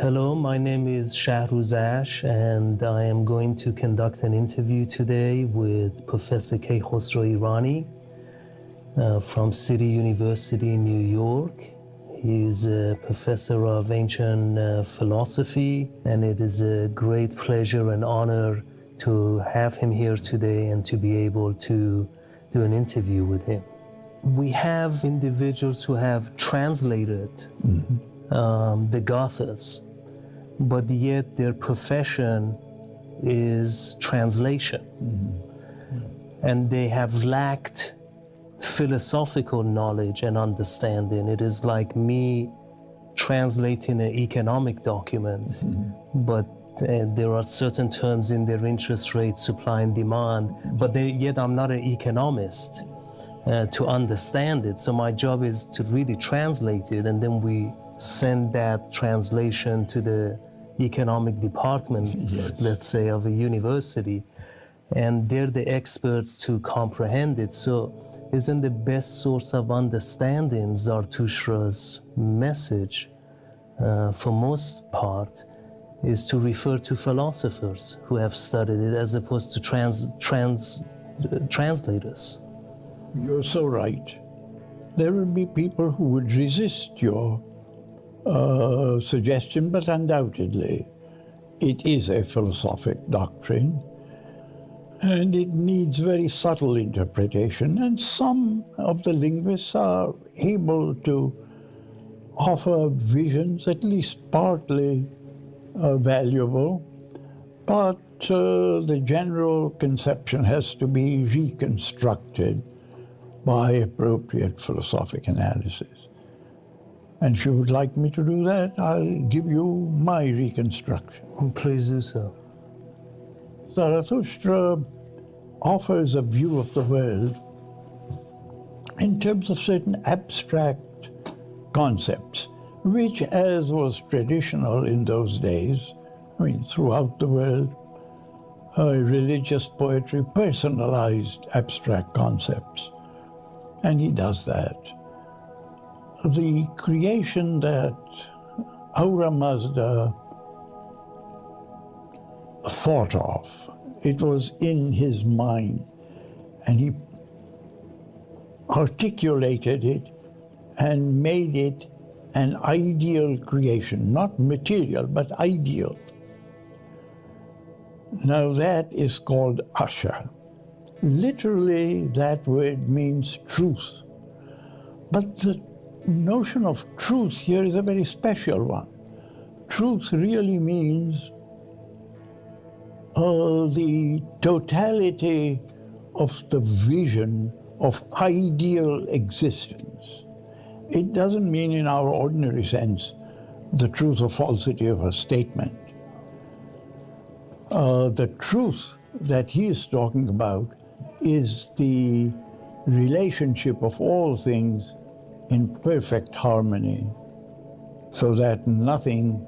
Hello, my name is Shahruzash, and I am going to conduct an interview today with Professor Kaikhosrov Irani from City University in New York. He is a professor of ancient philosophy, and it is a great pleasure and honor to have him here today and to be able to do an interview with him. We have individuals who have translated the Gathas, but yet their profession is translation. And they have lacked philosophical knowledge and understanding. It is like me translating an economic document, but there are certain terms in their interest rate, supply and demand, but yet I'm not an economist to understand it. So my job is to really translate it, and then we send that translation to the economic department, let's say, of a university, and they're the experts to comprehend it. So isn't the best source of understanding Zarathushtra's message for most part is to refer to philosophers who have studied it as opposed to translators? You're so right. There will be people who would resist your suggestion, but undoubtedly it is a philosophic doctrine and it needs very subtle interpretation, and some of the linguists are able to offer visions at least partly valuable, but the general conception has to be reconstructed by appropriate philosophic analysis. And if you would like me to do that, I'll give you my reconstruction. Please do so. Zarathustra offers a view of the world in terms of certain abstract concepts, which, as was traditional in those days, I mean, throughout the world, religious poetry personalized abstract concepts. And he does that. The creation that Ahura Mazda thought of, it was in his mind, and he articulated it and made it an ideal creation, not material, but ideal. Now that is called Asha. Literally, that word means truth. But the notion of truth here is a very special one. Truth really means the totality of the vision of ideal existence. It doesn't mean in our ordinary sense the truth or falsity of a statement. The truth that he is talking about is the relationship of all things in perfect harmony, so that nothing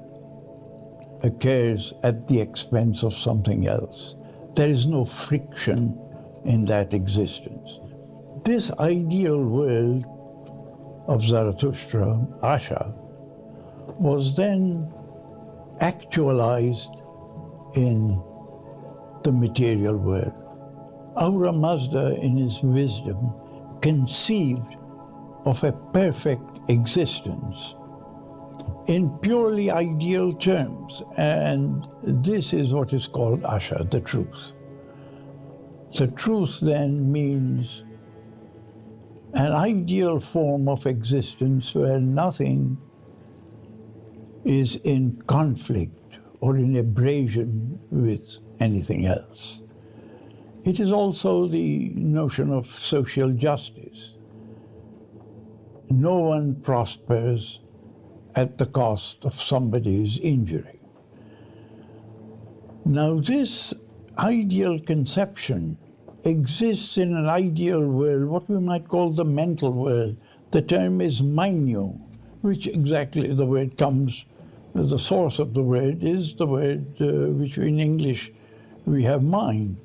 occurs at the expense of something else. There is no friction in that existence. This ideal world of Zarathustra, Asha, was then actualized in the material world. Ahura Mazda, in his wisdom, conceived of a perfect existence in purely ideal terms, and this is what is called Asha, the truth. The truth then means an ideal form of existence where nothing is in conflict or in abrasion with anything else. It is also the notion of social justice. No one prospers at the cost of somebody's injury. Now, this ideal conception exists in an ideal world, what we might call the mental world. The term is mainyu, which exactly the word comes, the source of the word is the word which in English we have mind.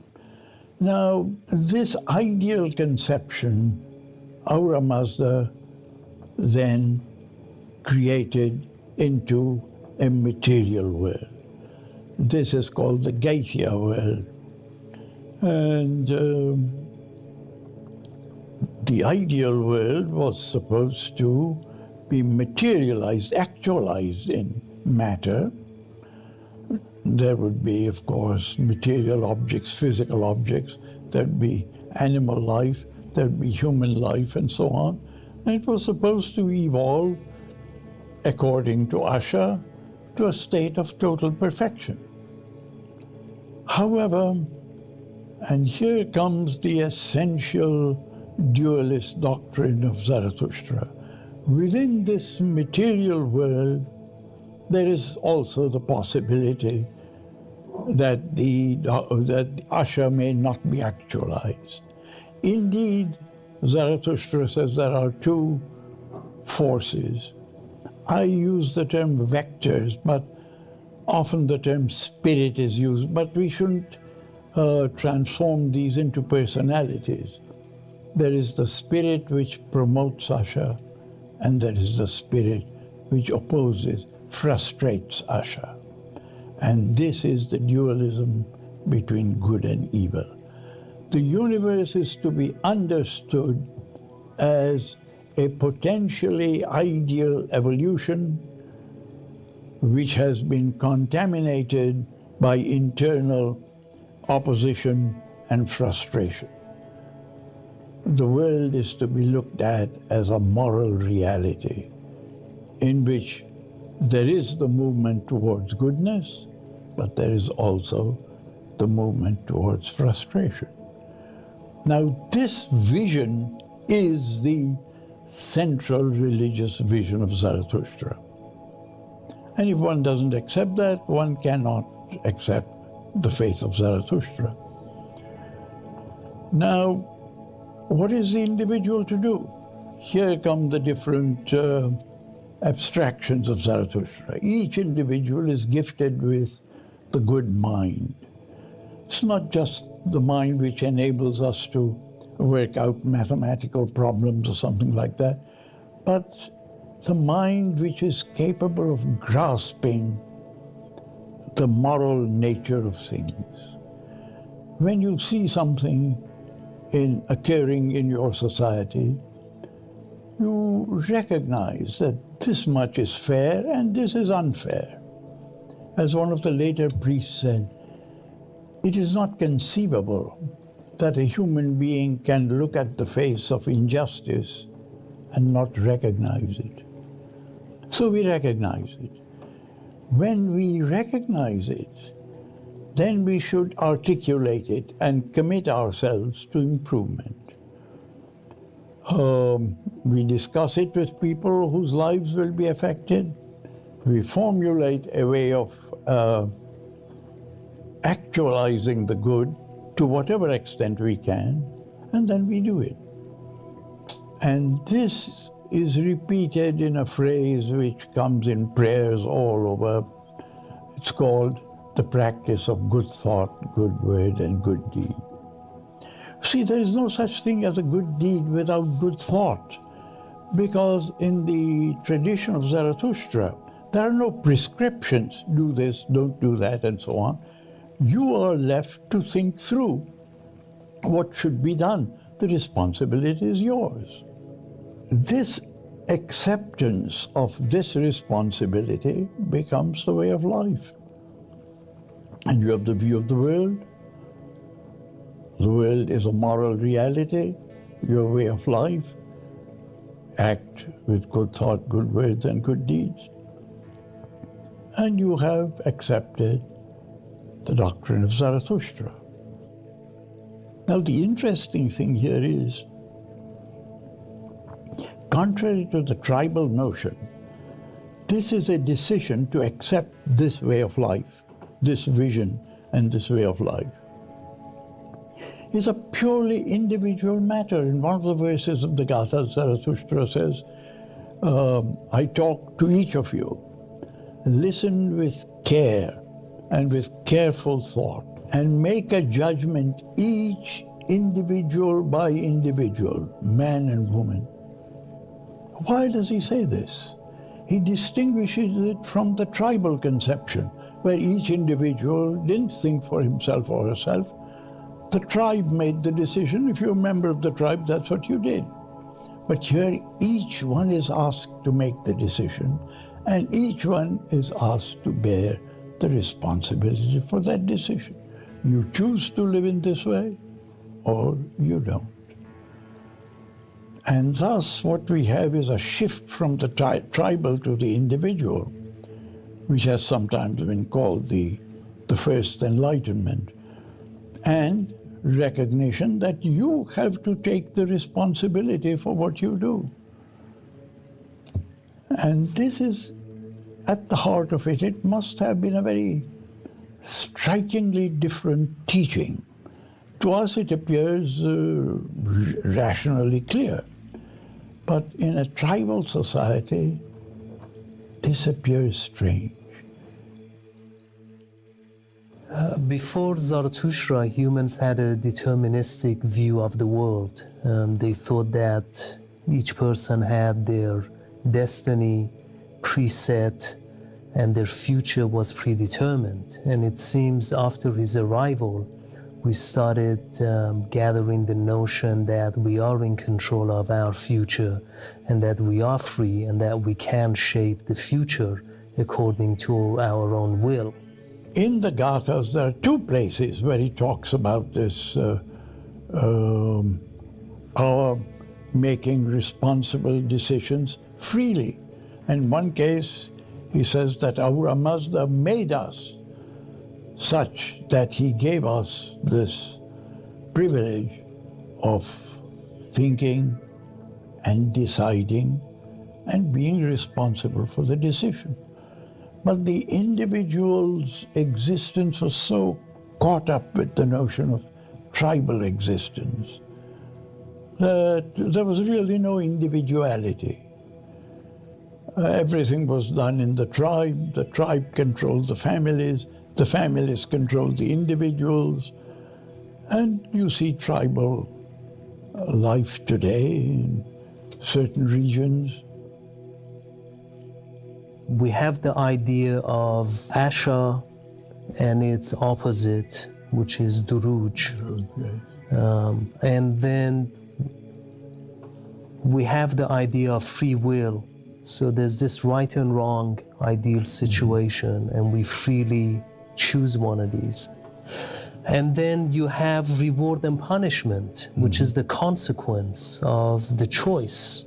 Now, this ideal conception, Ahura Mazda then created into a material world. This is called the Gaithya world. And the ideal world was supposed to be materialized, actualized in matter. There would be, of course, material objects, physical objects. There would be animal life, there would be human life, and so on. And it was supposed to evolve, according to Asha, to a state of total perfection. However, and here comes the essential dualist doctrine of Zarathustra. Within this material world, there is also the possibility that that Asha may not be actualized. Indeed, Zarathustra says there are two forces. I use the term vectors, but often the term spirit is used, but we shouldn't transform these into personalities. There is the spirit which promotes Asha, and there is the spirit which opposes, frustrates Asha. And this is the dualism between good and evil. The universe is to be understood as a potentially ideal evolution which has been contaminated by internal opposition and frustration. The world is to be looked at as a moral reality in which there is the movement towards goodness, but there is also the movement towards frustration. Now, this vision is the central religious vision of Zarathustra. And if one doesn't accept that, one cannot accept the faith of Zarathustra. Now, what is the individual to do? Here come the different abstractions of Zarathustra. Each individual is gifted with the good mind. It's not just the mind which enables us to work out mathematical problems or something like that, but the mind which is capable of grasping the moral nature of things. When you see something occurring in your society, you recognize that this much is fair and this is unfair. As one of the later priests said, it is not conceivable that a human being can look at the face of injustice and not recognize it. So we recognize it. When we recognize it, then we should articulate it and commit ourselves to improvement. We discuss it with people whose lives will be affected. We formulate a way of actualizing the good to whatever extent we can, and then we do it. And this is repeated in a phrase which comes in prayers all over. It's called the practice of good thought, good word, and good deed. See, there is no such thing as a good deed without good thought, because in the tradition of Zarathustra, there are no prescriptions, do this, don't do that, and so on. You are left to think through what should be done. The responsibility is yours. This acceptance of this responsibility becomes the way of life. And you have the view of the world. The world is a moral reality, your way of life. Act with good thought, good words, and good deeds. And you have accepted the doctrine of Zarathustra. Now, the interesting thing here is, contrary to the tribal notion, this is a decision to accept this way of life, this vision and this way of life. It's a purely individual matter. In one of the verses of the Gatha, Zarathustra says, I talk to each of you. Listen with care and with careful thought, and make a judgment, each individual by individual, man and woman. Why does he say this? he distinguishes it from the tribal conception, where each individual didn't think for himself or herself. The tribe made the decision. If you're a member of the tribe, that's what you did. But here, each one is asked to make the decision, and each one is asked to bear the responsibility for that decision. You choose to live in this way, or you don't. And thus, what we have is a shift from the tribal to the individual, which has sometimes been called the First Enlightenment, and recognition that you have to take the responsibility for what you do. And this is at the heart of it. It must have been a very strikingly different teaching. To us it appears rationally clear, but in a tribal society this appears strange. Before Zarathustra, humans had a deterministic view of the world. They thought that each person had their destiny preset and their future was predetermined. And it seems after his arrival, we started gathering the notion that we are in control of our future and that we are free and that we can shape the future according to our own will. In the Gathas, there are two places where he talks about this our making responsible decisions freely. In one case, he says that Ahura Mazda made us such that he gave us this privilege of thinking and deciding and being responsible for the decision. But the individual's existence was so caught up with the notion of tribal existence that there was really no individuality. Everything was done in the tribe controlled the families controlled the individuals, and you see tribal life today in certain regions. We have the idea of Asha and its opposite, which is Duruj. And then we have the idea of free will. So there's this right and wrong ideal situation, and we freely choose one of these. And then you have reward and punishment, which is the consequence of the choice.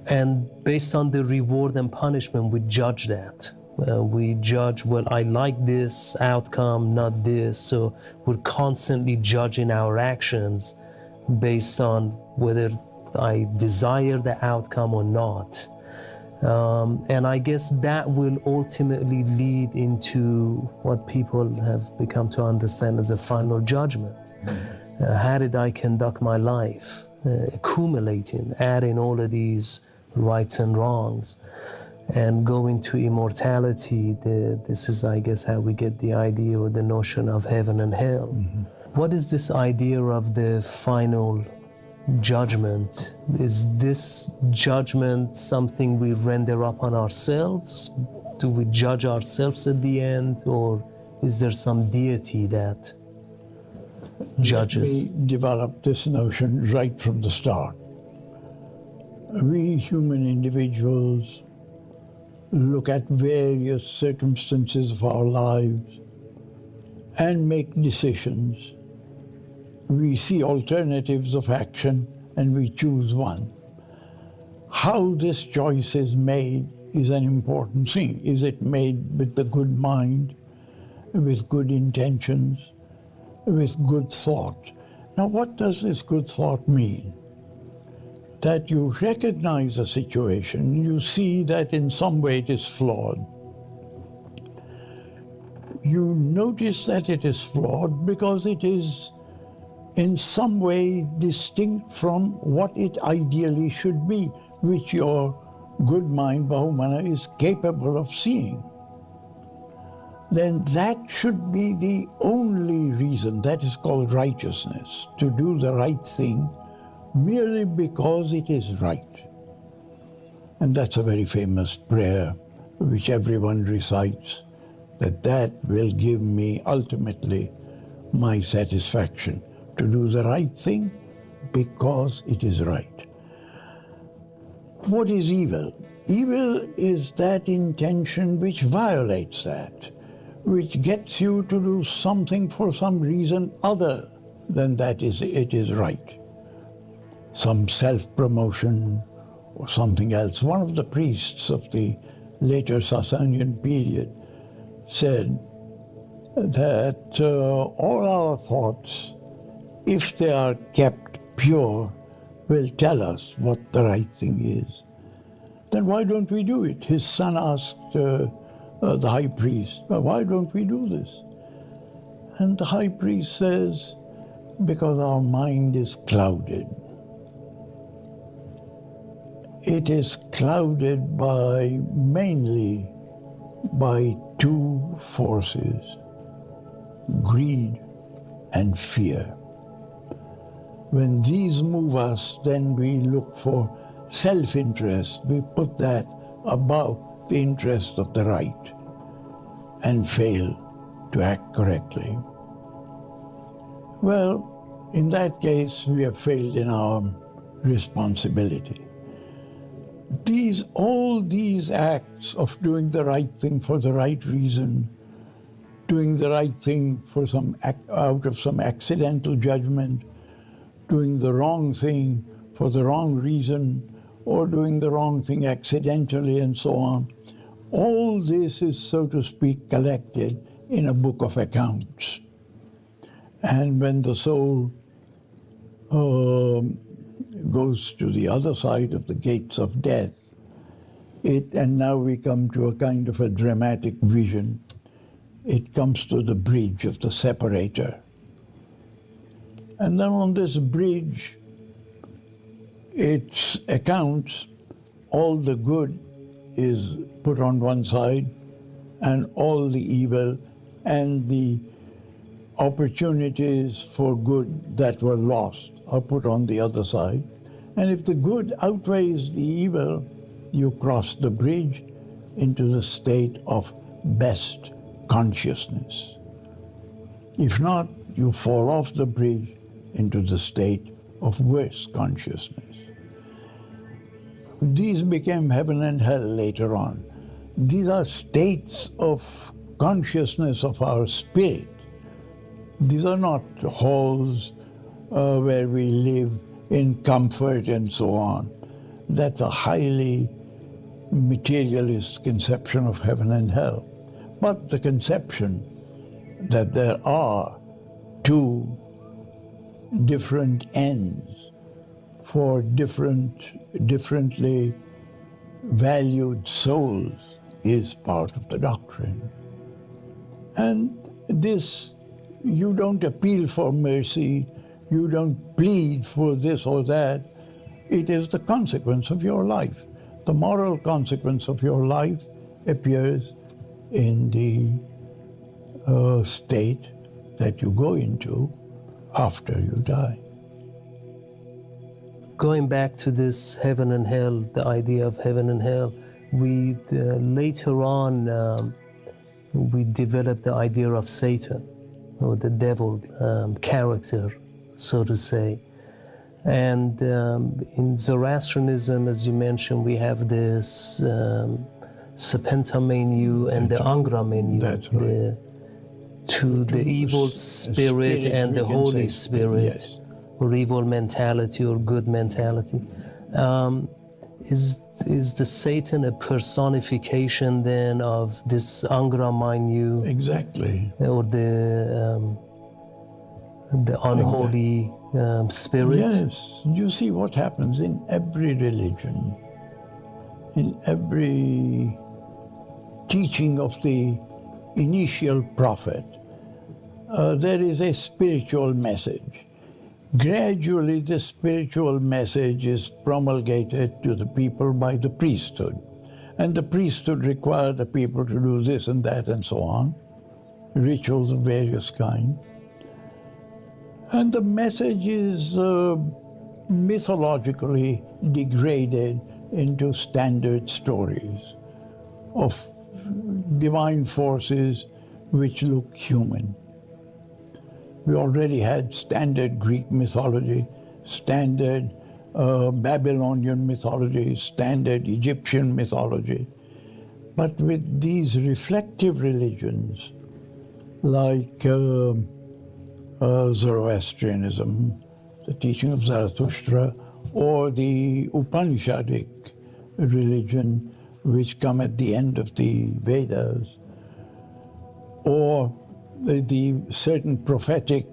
And based on the reward and punishment, we judge that. We judge, well, I like this outcome, not this. So we're constantly judging our actions based on whether I desire the outcome or not. And I guess that will ultimately lead into what people have become to understand as a final judgment. How did I conduct my life? Accumulating, adding all of these rights and wrongs, and going to immortality. This is, I guess, how we get the idea or the notion of heaven and hell. What is this idea of the final judgment? Is this judgment something we render upon ourselves? Do we judge ourselves at the end, or is there some deity that judges? We developed this notion right from the start. We human individuals look at various circumstances of our lives and make decisions. We see alternatives of action and we choose one. How this choice is made is an important thing. Is it made with the good mind, with good intentions, with good thought? Now, what does this good thought mean? That you recognize a situation, you see that in some way it is flawed. You notice that it is flawed because it is in some way distinct from what it ideally should be, which your good mind, Bahumana, is capable of seeing. Then that should be the only reason, that is called righteousness, to do the right thing merely because it is right. And that's a very famous prayer which everyone recites, that will give me ultimately my satisfaction to do the right thing because it is right. What is evil? Evil is that intention which violates that, which gets you to do something for some reason other than that it is right. Some self-promotion or something else. One of the priests of the later Sasanian period said that all our thoughts, if they are kept pure, will tell us what the right thing is. Then why don't we do it? His son asked the high priest, why don't we do this? And the high priest says, because our mind is clouded. It is clouded mainly by two forces, greed and fear. When these move us, then we look for self-interest. We put that above the interest of the right and fail to act correctly. Well, in that case, we have failed in our responsibility. All these acts of doing the right thing for the right reason, doing the right thing out of some accidental judgment, doing the wrong thing for the wrong reason, or doing the wrong thing accidentally and so on. All this is, so to speak, collected in a book of accounts. And when the soul goes to the other side of the gates of death, and now we come to a kind of a dramatic vision. It comes to the bridge of the separator. And then on this bridge, its accounts, all the good is put on one side, and all the evil and the opportunities for good that were lost are put on the other side. And if the good outweighs the evil, you cross the bridge into the state of best consciousness. If not, you fall off the bridge into the state of worse consciousness. These became heaven and hell later on. These are states of consciousness of our spirit. These are not halls where we live in comfort and so on. That's a highly materialist conception of heaven and hell. But the conception that there are two different ends for differently valued souls is part of the doctrine. And this, you don't appeal for mercy, you don't plead for this or that. It is the consequence of your life. The moral consequence of your life appears in the state that you go into after you die. Going back to this heaven and hell, the idea of heaven and hell, we later on we developed the idea of Satan, or the devil character, so to say. And in Zoroastrianism, as you mentioned, we have this Serpenta menu and the Angra menu. That's right. The evil spirit and the Holy Spirit, yes. Or evil mentality or good mentality. Is the Satan a personification then of this Angra Mainyu? Exactly. Or the unholy spirit? Yes. You see what happens in every religion, in every teaching of the initial prophet, there is a spiritual message. Gradually, this spiritual message is promulgated to the people by the priesthood. And the priesthood require the people to do this and that and so on, rituals of various kinds. And the message is mythologically degraded into standard stories of divine forces which look human. We already had standard Greek mythology, standard Babylonian mythology, standard Egyptian mythology. But with these reflective religions, like Zoroastrianism, the teaching of Zarathustra, or the Upanishadic religion, which come at the end of the Vedas, or the certain prophetic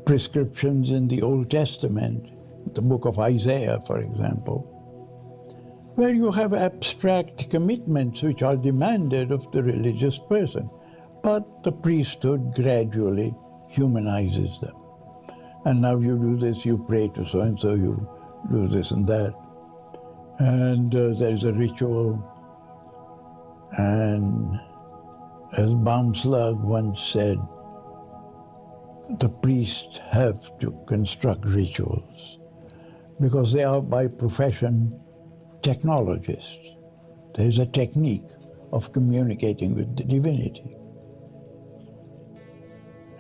prescriptions in the Old Testament, the book of Isaiah, for example, where you have abstract commitments which are demanded of the religious person, but the priesthood gradually humanizes them. And now you do this, you pray to so-and-so, you do this and that. And there's a ritual. And as Bamslag once said, the priests have to construct rituals because they are by profession technologists. There's a technique of communicating with the divinity.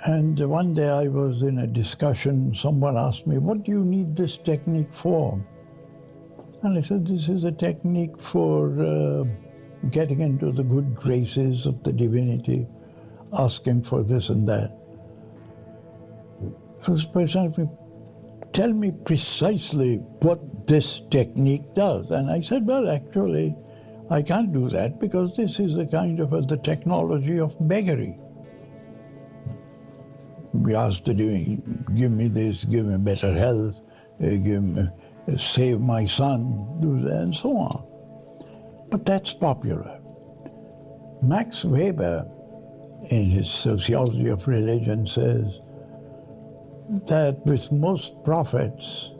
And one day I was in a discussion, someone asked me, what do you need this technique for? And I said, this is a technique for getting into the good graces of the divinity, asking for this and that. So this person asked me, tell me precisely what this technique does. And I said, well, actually, I can't do that because this is a kind of the technology of beggary. We asked the divine, give me this, give me better health, save my son, do that, and so on. But that's popular. Max Weber, in his Sociology of Religion, says that with most prophets,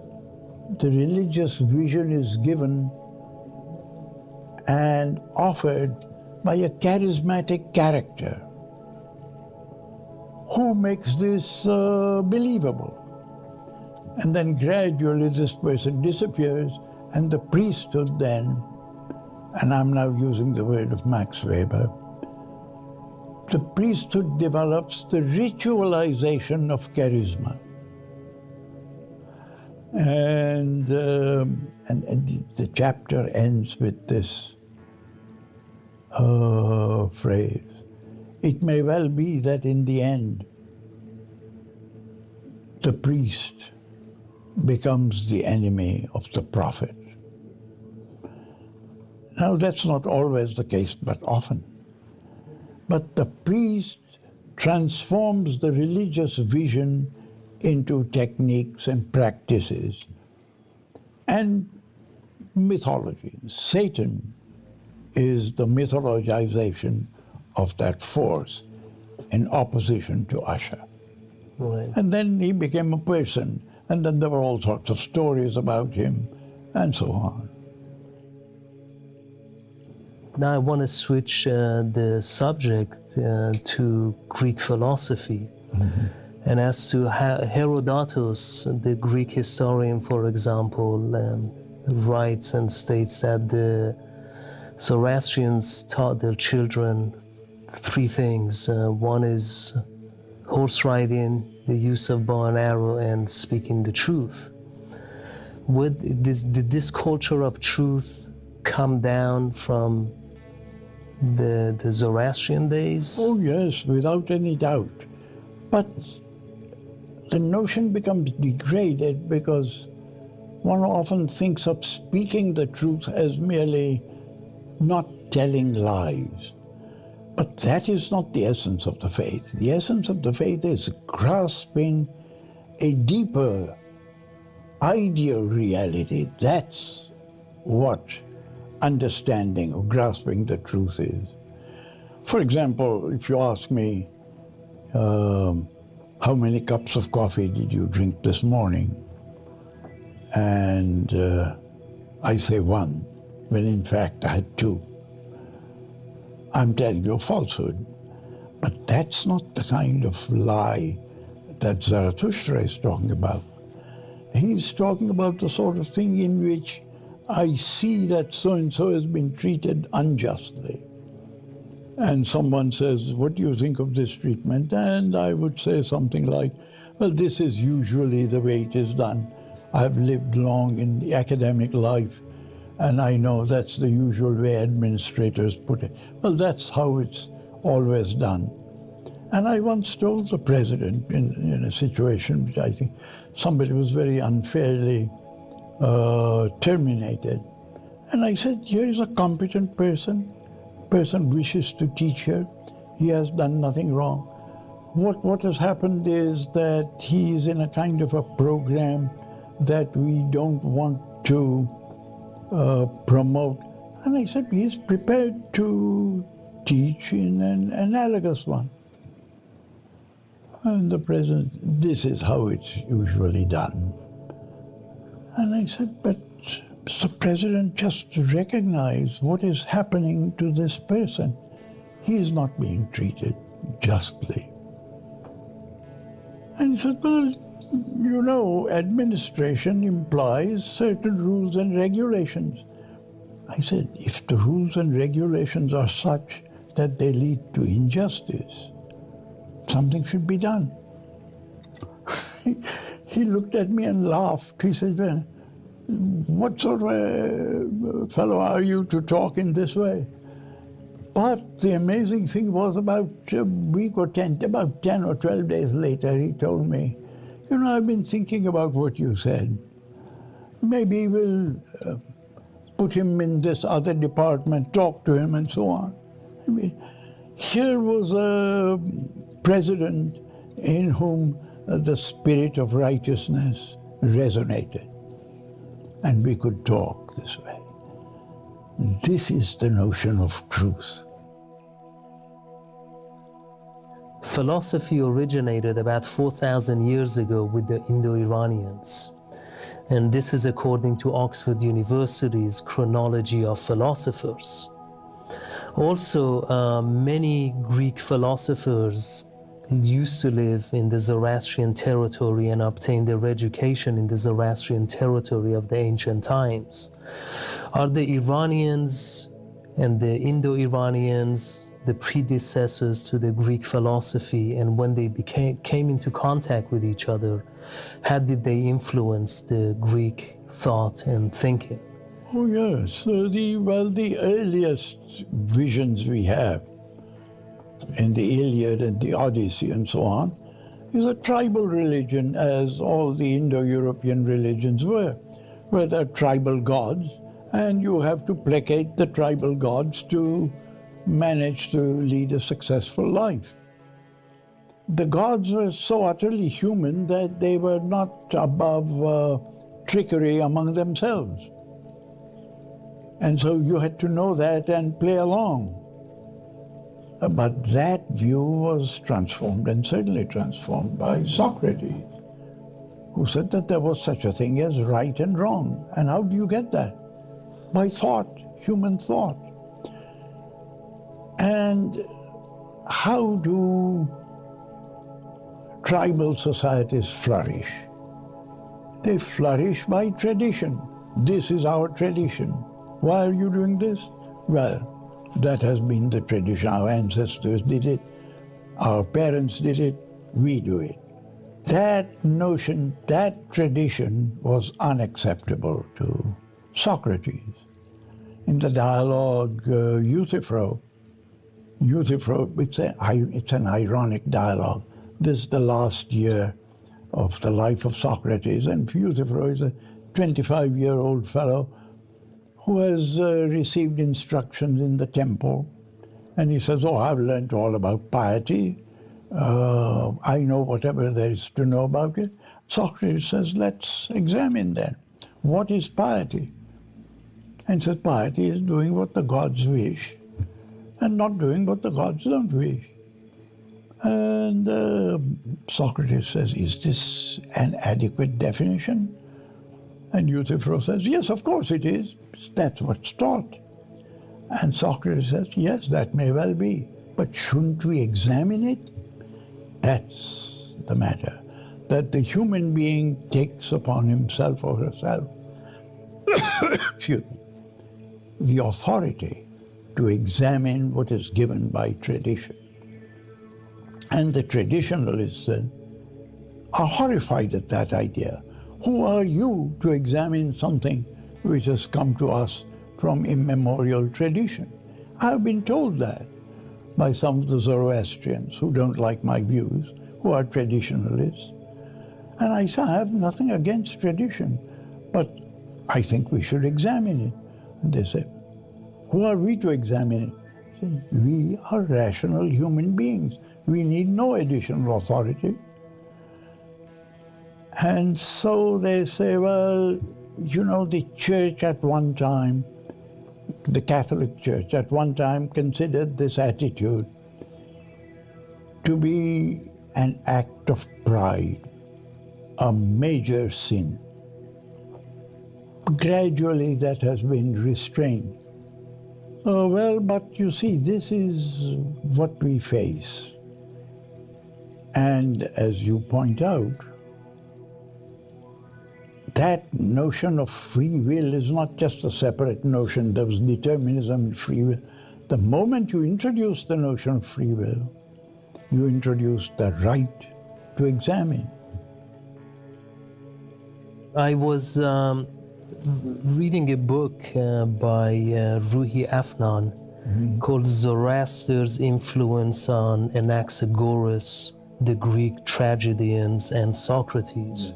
the religious vision is given and offered by a charismatic character who makes this believable. And then gradually this person disappears, and the priesthood then, and I'm now using the word of Max Weber, the priesthood develops the ritualization of charisma. And the chapter ends with this phrase. It may well be that in the end, the priest becomes the enemy of the prophet. Now, that's not always the case, but often. But the priest transforms the religious vision into techniques and practices and mythology. Satan is the mythologization of that force in opposition to Asha. Right. And then he became a person, and then there were all sorts of stories about him, and so on. Now I want to switch the subject to Greek philosophy. Mm-hmm. And as to Herodotus, the Greek historian, for example, writes and states that the Zoroastrians taught their children three things. One is horse riding, the use of bow and arrow, and speaking the truth. Did this culture of truth come down from the Zoroastrian days? Oh yes, without any doubt. But the notion becomes degraded because one often thinks of speaking the truth as merely not telling lies. But that is not the essence of the faith. The essence of the faith is grasping a deeper ideal reality. That's what understanding or grasping the truth is. For example, if you ask me, how many cups of coffee did you drink this morning? And I say one, when in fact I had two. I'm telling you a falsehood. But that's not the kind of lie that Zarathustra is talking about. He's talking about the sort of thing in which I see that so-and-so has been treated unjustly. And someone says, what do you think of this treatment? And I would say something like, well, this is usually the way it is done. I've lived long in the academic life, and I know that's the usual way administrators put it. Well, that's how it's always done. And I once told the president in a situation which I think somebody was very unfairly terminated. And I said, here is a competent person wishes to teach here. He has done nothing wrong. What has happened is that he is in a kind of a program that we don't want to promote. And I said, he is prepared to teach in an analogous one. And the president, this is how it's usually done. And I said, but Mr. President, just recognize what is happening to this person. He is not being treated justly. And he said, well, you know, administration implies certain rules and regulations. I said, if the rules and regulations are such that they lead to injustice, something should be done. He looked at me and laughed. He said, well, what sort of a fellow are you to talk in this way? But the amazing thing was about a week or 10 or 12 days later, he told me, you know, I've been thinking about what you said. Maybe we'll put him in this other department, talk to him and so on. I mean, here was a president in whom the spirit of righteousness resonated. And we could talk this way. This is the notion of truth. Philosophy originated about 4,000 years ago with the Indo-Iranians. And this is according to Oxford University's chronology of philosophers. Also, many Greek philosophers used to live in the Zoroastrian territory and obtained their education in the Zoroastrian territory of the ancient times. Are the Iranians and the Indo-Iranians the predecessors to the Greek philosophy, and when they came into contact with each other, how did they influence the Greek thought and thinking? Oh yes, the earliest visions we have in the Iliad and the Odyssey and so on is a tribal religion, as all the Indo-European religions were, where there are tribal gods, and you have to placate the tribal gods to manage to lead a successful life. The gods were so utterly human that they were not above trickery among themselves. And so you had to know that and play along. But that view was transformed, and certainly transformed, by Socrates, who said that there was such a thing as right and wrong. And how do you get that? By thought, human thought. And how do tribal societies flourish? They flourish by tradition. This is our tradition. Why are you doing this? Well, that has been the tradition. Our ancestors did it. Our parents did it. We do it. That notion, that tradition was unacceptable to Socrates. In the dialogue Euthyphro, it's an ironic dialogue. This is the last year of the life of Socrates, and Euthyphro is a 25-year-old fellow who has received instructions in the temple. And he says, oh, I've learned all about piety. I know whatever there is to know about it. Socrates says, let's examine then. What is piety? And says, piety is doing what the gods wish and not doing what the gods don't wish. And Socrates says, is this an adequate definition? And Euthyphro says, yes, of course it is. That's what's taught. And Socrates says, yes, that may well be. But shouldn't we examine it? That's the matter. That the human being takes upon himself or herself excuse me, the authority to examine what is given by tradition. And the traditionalists then are horrified at that idea. Who are you to examine something which has come to us from immemorial tradition? I have been told that by some of the Zoroastrians who don't like my views, who are traditionalists. And I say, I have nothing against tradition, but I think we should examine it. And they say, who are we to examine it? I say, we are rational human beings. We need no additional authority. And so they say, well, you know, the church at one time, the Catholic Church at one time considered this attitude to be an act of pride, a major sin. Gradually that has been restrained. Oh, well, but you see, this is what we face. And as you point out, that notion of free will is not just a separate notion. There was determinism and free will. The moment you introduce the notion of free will, you introduce the right to examine. I was reading a book by Ruhi Afnan called Zoroaster's Influence on Anaxagoras, the Greek Tragedians, and Socrates.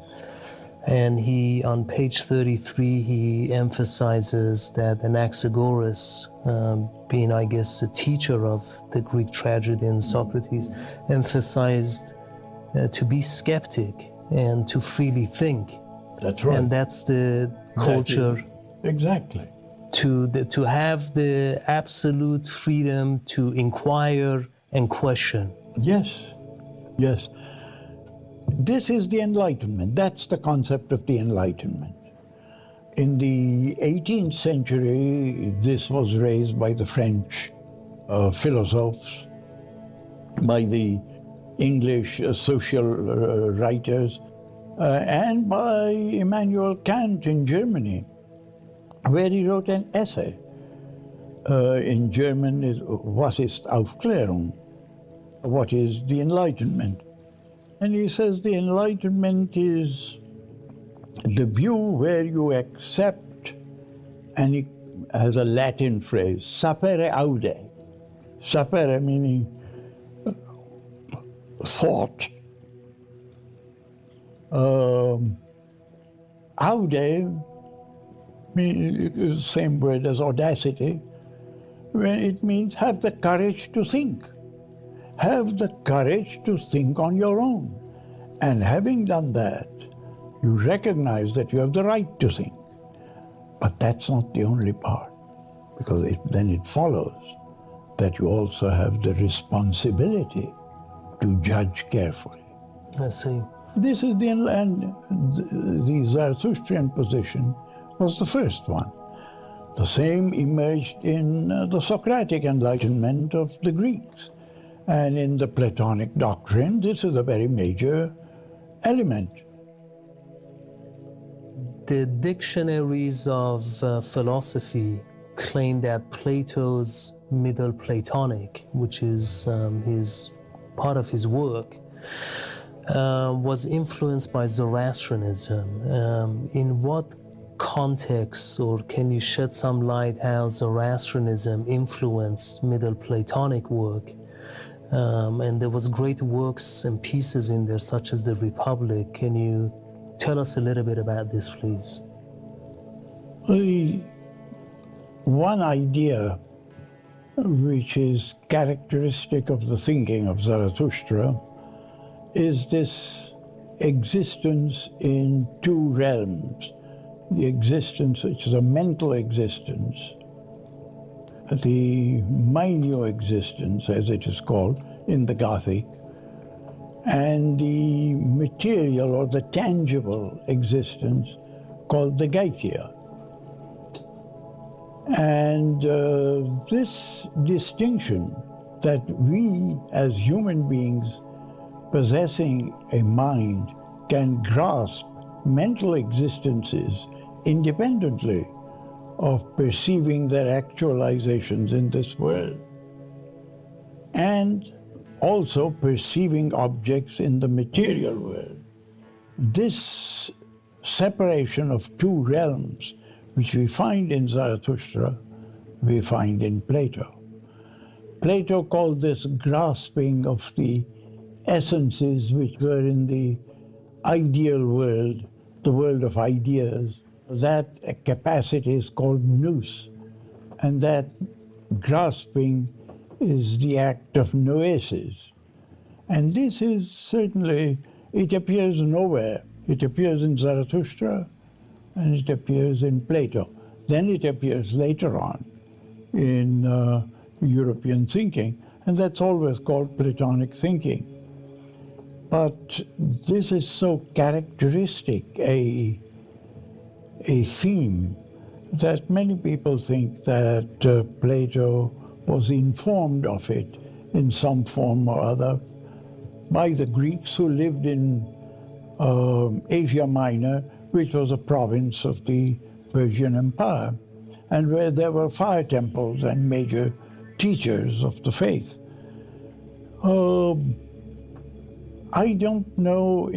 And he, on page 33, he emphasizes that Anaxagoras, being, I guess, a teacher of the Greek tragedy and Socrates, emphasized to be skeptic and to freely think. That's right. And that's the culture. Exactly. To have the absolute freedom to inquire and question. Yes, yes. This is the Enlightenment. That's the concept of the Enlightenment. In the 18th century, this was raised by the French philosophers, by the English social writers, and by Immanuel Kant in Germany, where he wrote an essay. In German, Was ist Aufklärung? What is the Enlightenment? And he says the Enlightenment is the view where you accept, and he has a Latin phrase, sapere aude. Sapere meaning thought. Aude means the same word as audacity, when it means have the courage to think. Have the courage to think on your own. And having done that, you recognize that you have the right to think. But that's not the only part, because then it follows that you also have the responsibility to judge carefully. I see. This is the Zarathushtrian position was the first one. The same emerged in the Socratic Enlightenment of the Greeks. And in the Platonic doctrine, this is a very major element. The dictionaries of philosophy claim that Plato's Middle Platonic, which is part of his work, was influenced by Zoroastrianism. In what context, or can you shed some light how Zoroastrianism influenced Middle Platonic work? And there was great works and pieces in there, such as the Republic. Can you tell us a little bit about this, please? One idea which is characteristic of the thinking of Zarathustra is this existence in two realms. The existence, which is a mental existence, the minio existence, as it is called in the Gothic, and the material or the tangible existence called the Gaithia. And this distinction that we as human beings possessing a mind can grasp mental existences independently of perceiving their actualizations in this world, and also perceiving objects in the material world. This separation of two realms, which we find in Zarathustra, we find in Plato. Plato called this grasping of the essences which were in the ideal world, the world of ideas. That capacity is called nous, and that grasping is the act of noesis. And this is certainly, it appears nowhere. It appears in Zarathustra, and it appears in Plato. Then it appears later on in European thinking, and that's always called Platonic thinking. But this is so characteristic a theme that many people think that Plato was informed of it in some form or other by the Greeks who lived in Asia Minor, which was a province of the Persian Empire, and where there were fire temples and major teachers of the faith. I don't know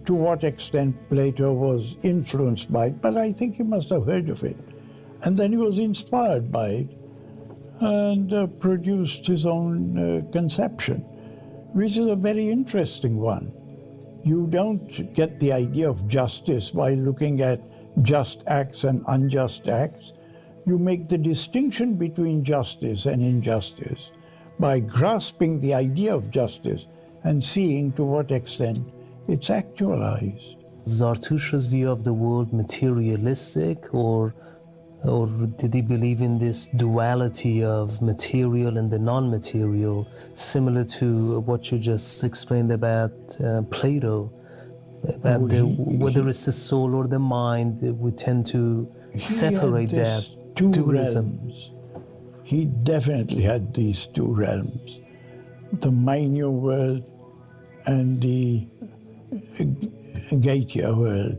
to what extent Plato was influenced by it, but I think he must have heard of it. And then he was inspired by it and produced his own conception, which is a very interesting one. You don't get the idea of justice by looking at just acts and unjust acts. You make the distinction between justice and injustice by grasping the idea of justice and seeing to what extent it's actualized. Zarathustra's view of the world materialistic, or did he believe in this duality of material and the non-material, similar to what you just explained about Plato, about whether it's the soul or the mind? We tend to separate that dualism. Realms. He definitely had these two realms, the minor world and the Gaitya world.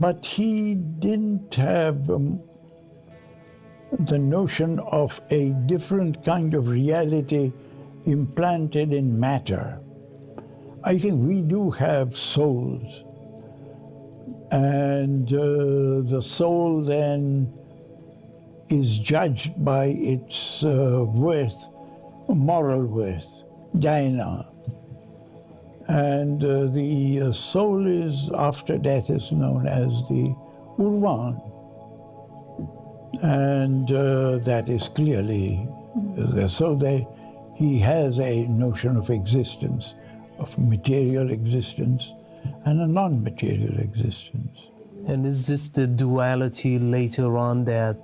But he didn't have the notion of a different kind of reality implanted in matter. I think we do have souls, and the soul then is judged by its worth, moral worth, dhyana. And the soul is, after death, is known as the Urvan. And that is clearly, so he has a notion of existence, of material existence and a non-material existence. And is this the duality later on that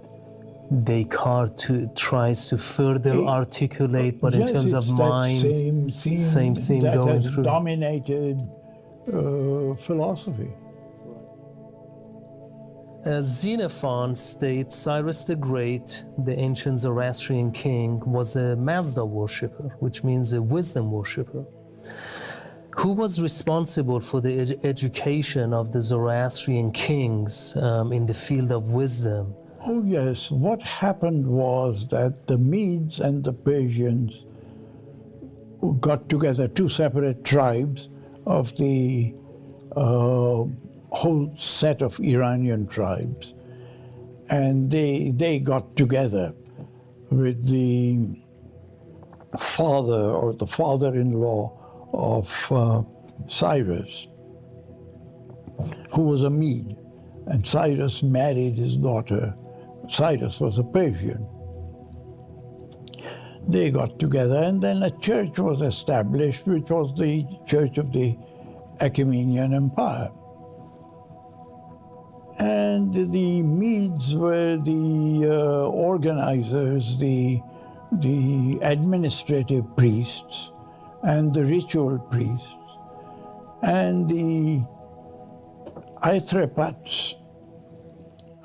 Descartes tries to further articulate, but yes, in terms of mind, same theme that going has through? Dominated philosophy. As Xenophon states, Cyrus the Great, the ancient Zoroastrian king, was a Mazda worshipper, which means a wisdom worshipper. Who was responsible for the education of the Zoroastrian kings in the field of wisdom? Oh yes, what happened was that the Medes and the Persians got together, two separate tribes of the whole set of Iranian tribes, and they got together with the father or the father-in-law of Cyrus, who was a Mede, and Cyrus married his daughter. Cyrus was a Persian. They got together, and then a church was established, which was the Church of the Achaemenian Empire. And the Medes were the organizers, the administrative priests, and the ritual priests, and the Aithapats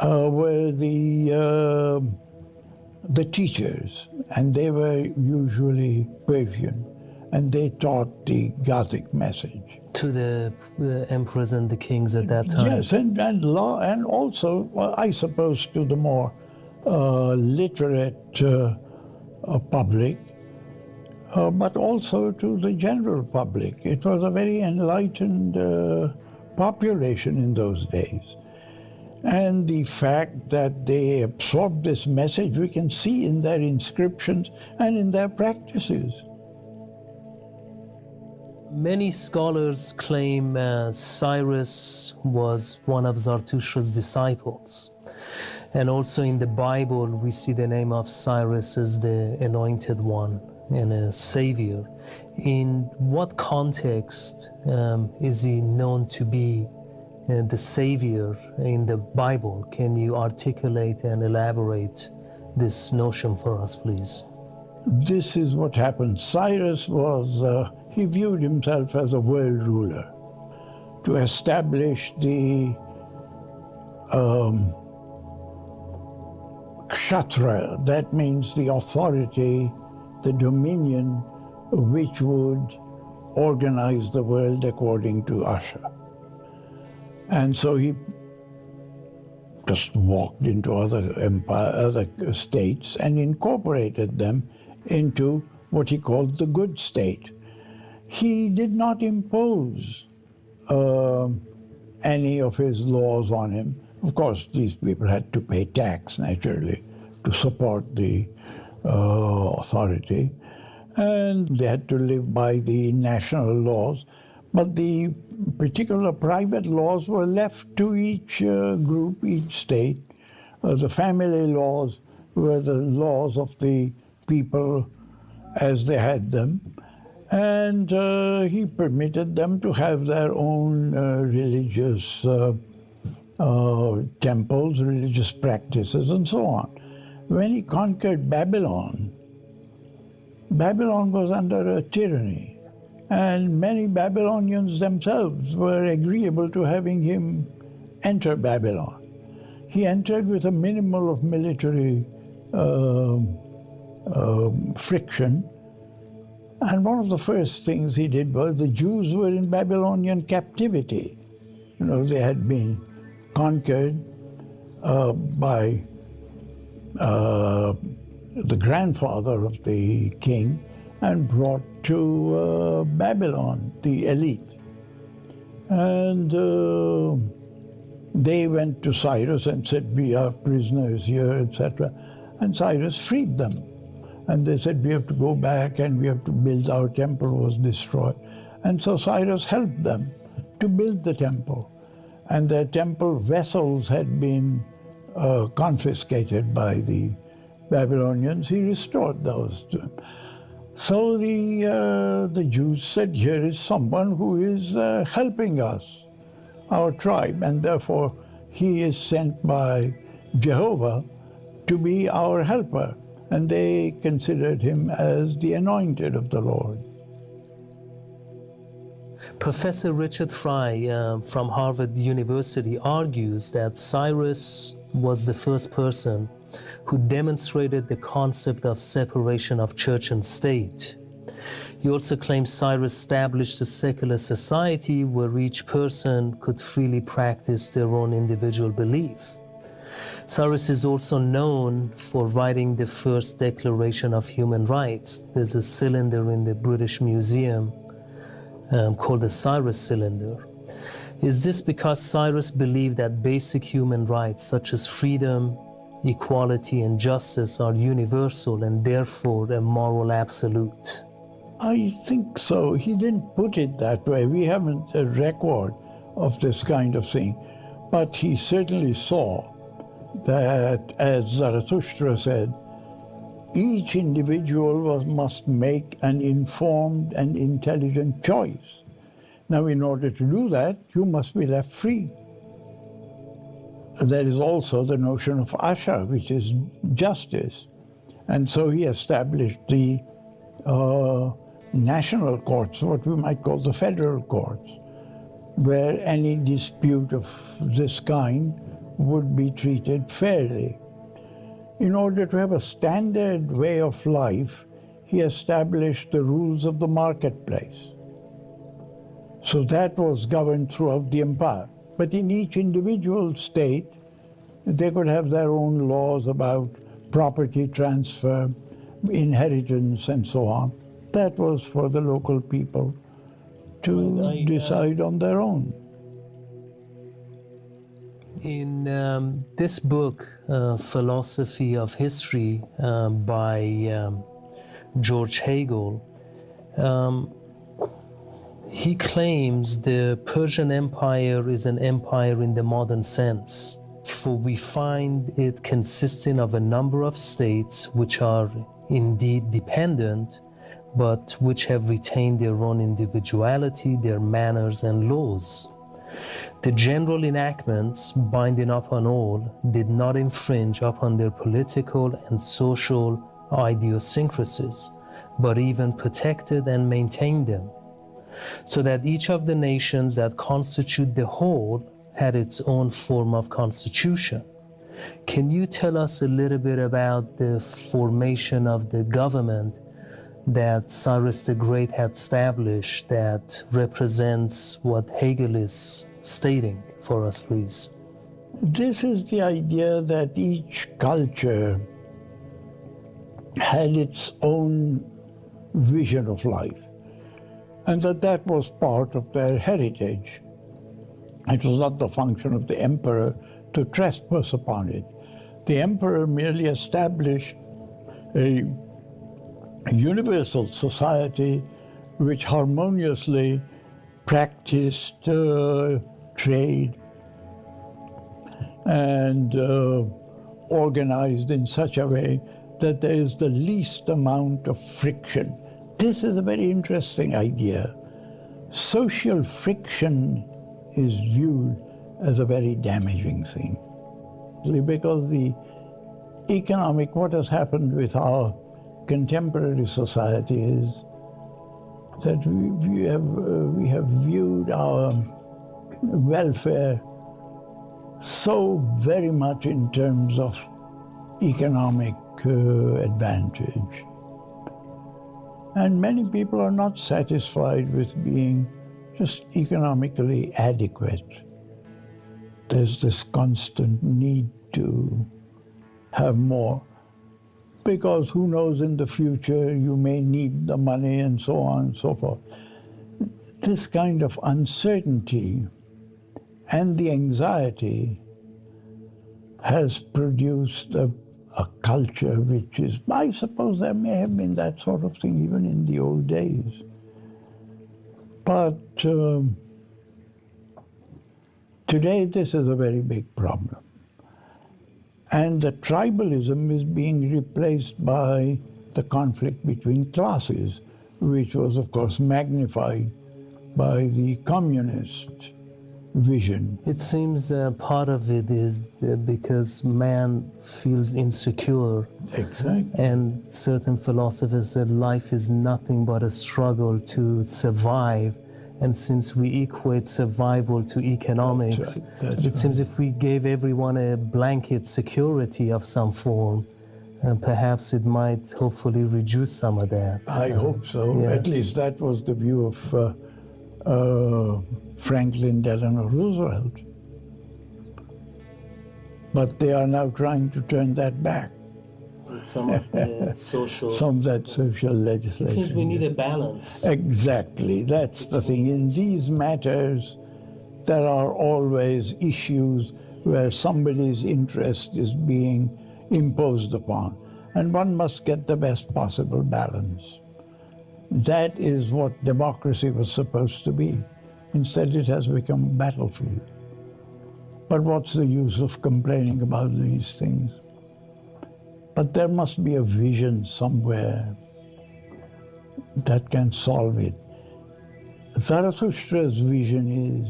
were the teachers, and they were usually Persian, and they taught the Gothic message. to the emperors and the kings at that time. Yes, and also, well, I suppose, to the more literate public, but also to the general public. It was a very enlightened population in those days. And the fact that they absorbed this message, we can see in their inscriptions and in their practices. Many scholars claim Cyrus was one of Zarathustra's disciples. And also in the Bible, we see the name of Cyrus as the anointed one and a savior. In what context is he known to be the savior in the Bible? Can you articulate and elaborate this notion for us, please? This is what happened. Cyrus was, he viewed himself as a world ruler to establish the Kshatra, that means the authority, the dominion which would organize the world according to Asha. And so he just walked into other states and incorporated them into what he called the good state. He did not impose any of his laws on him. Of course, these people had to pay tax, naturally, to support the authority. And they had to live by the national laws. But the particular private laws were left to each group, each state. The family laws were the laws of the people as they had them. And he permitted them to have their own religious temples, religious practices, and so on. When he conquered Babylon, Babylon was under a tyranny. And many Babylonians themselves were agreeable to having him enter Babylon. He entered with a minimal of military friction. And one of the first things he did was the Jews were in Babylonian captivity. You know, they had been conquered by the grandfather of the king and brought to Babylon, the elite. And they went to Cyrus and said, we are prisoners here, etc. And Cyrus freed them. And they said, we have to go back and we have to build, our temple was destroyed. And so Cyrus helped them to build the temple. And their temple vessels had been confiscated by the Babylonians. He restored those to them. So the Jews said, here is someone who is helping us, our tribe, and therefore he is sent by Jehovah to be our helper. And they considered him as the anointed of the Lord. Professor Richard Fry from Harvard University argues that Cyrus was the first person who demonstrated the concept of separation of church and state. He also claims Cyrus established a secular society where each person could freely practice their own individual belief. Cyrus is also known for writing the first Declaration of Human Rights. There's a cylinder in the British Museum called the Cyrus cylinder. Is this because Cyrus believed that basic human rights such as freedom, equality, and justice are universal and therefore a moral absolute? I think so. He didn't put it that way. We haven't a record of this kind of thing. But he certainly saw that, as Zarathustra said, each individual must make an informed and intelligent choice. Now, in order to do that, you must be left free. There is also the notion of Asha, which is justice. And so he established the national courts, what we might call the federal courts, where any dispute of this kind would be treated fairly. In order to have a standard way of life, he established the rules of the marketplace. So that was governed throughout the empire. But in each individual state, they could have their own laws about property transfer, inheritance, and so on. That was for the local people to decide on their own. In this book, Philosophy of History by George Hegel, he claims the Persian Empire is an empire in the modern sense, for we find it consisting of a number of states which are indeed dependent, but which have retained their own individuality, their manners and laws. The general enactments binding upon all did not infringe upon their political and social idiosyncrasies, but even protected and maintained them, so that each of the nations that constitute the whole had its own form of constitution. Can you tell us a little bit about the formation of the government that Cyrus the Great had established that represents what Hegel is stating for us, please? This is the idea that each culture had its own vision of life, and that was part of their heritage. It was not the function of the emperor to trespass upon it. The emperor merely established a universal society which harmoniously practiced trade and organized in such a way that there is the least amount of friction. This is a very interesting idea. Social friction is viewed as a very damaging thing, because the economic, what has happened with our contemporary society is that we have viewed our welfare so very much in terms of economic advantage. And many people are not satisfied with being just economically adequate. There's this constant need to have more, because who knows, in the future you may need the money and so on and so forth. This kind of uncertainty and the anxiety has produced a culture which is, I suppose there may have been that sort of thing even in the old days. But today this is a very big problem. And the tribalism is being replaced by the conflict between classes, which was, of course, magnified by the communist vision. It seems part of it is because man feels insecure. Exactly. And certain philosophers said life is nothing but a struggle to survive. And since we equate survival to economics, it seems if we gave everyone a blanket security of some form, perhaps it might hopefully reduce some of that. I hope so. Yeah. At least that was the view of Franklin Delano Roosevelt. But they are now trying to turn that back. Some of the social... Some of that social legislation. It seems we need a balance. Exactly. That's the thing. In these matters, there are always issues where somebody's interest is being imposed upon, and one must get the best possible balance. That is what democracy was supposed to be. Instead, it has become a battlefield. But what's the use of complaining about these things? But there must be a vision somewhere that can solve it. Zarathustra's vision is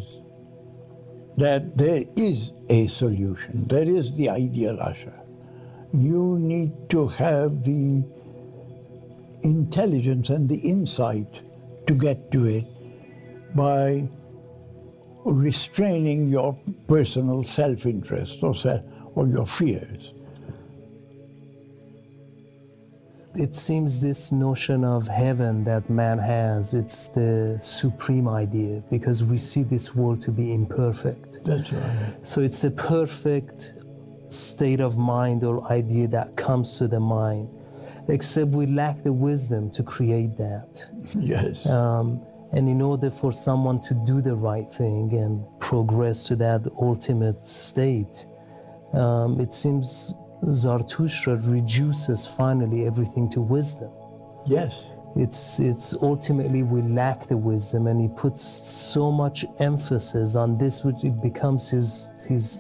that there is a solution. There is the ideal Asha. You need to have the intelligence and the insight to get to it by restraining your personal self-interest or your fears. it seems this notion of heaven that man has, it's the supreme idea, because we see this world to be imperfect. That's right. So it's a perfect state of mind or idea that comes to the mind, except we lack the wisdom to create that. Yes. And in order for someone to do the right thing and progress to that ultimate state, it seems Zarathustra reduces finally everything to wisdom. Yes. It's ultimately we lack the wisdom, and he puts so much emphasis on this, which it becomes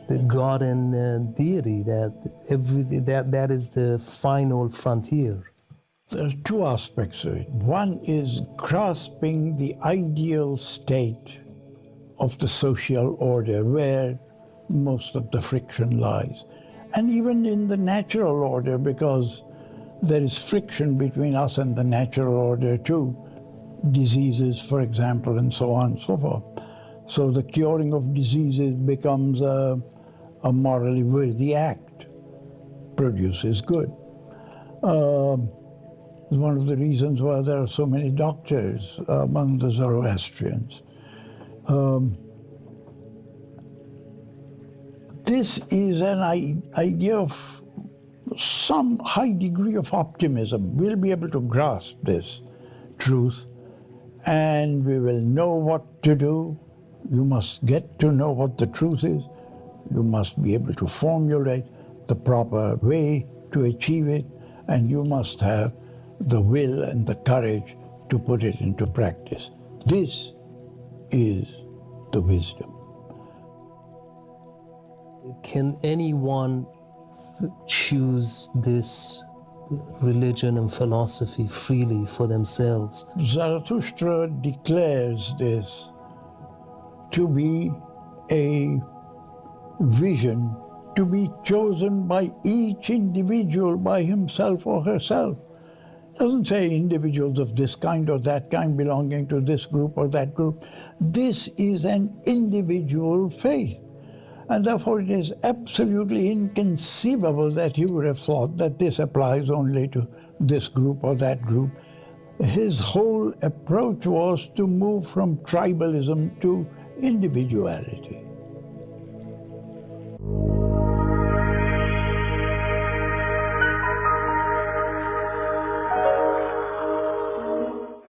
the God and deity, that is the final frontier. There are two aspects to it. One is grasping the ideal state of the social order where most of the friction lies. And even in the natural order, because there is friction between us and the natural order too. Diseases, for example, and so on and so forth. So the curing of diseases becomes a morally worthy act, produces good. One of the reasons why there are so many doctors among the Zoroastrians. This is an idea of some high degree of optimism. We'll be able to grasp this truth, and we will know what to do. You must get to know what the truth is. You must be able to formulate the proper way to achieve it, and you must have the will and the courage to put it into practice. This is the wisdom. Can anyone choose this religion and philosophy freely for themselves? Zarathustra declares this to be a vision to be chosen by each individual by himself or herself. It doesn't say individuals of this kind or that kind belonging to this group or that group. This is an individual faith. And therefore it is absolutely inconceivable that he would have thought that this applies only to this group or that group. His whole approach was to move from tribalism to individuality.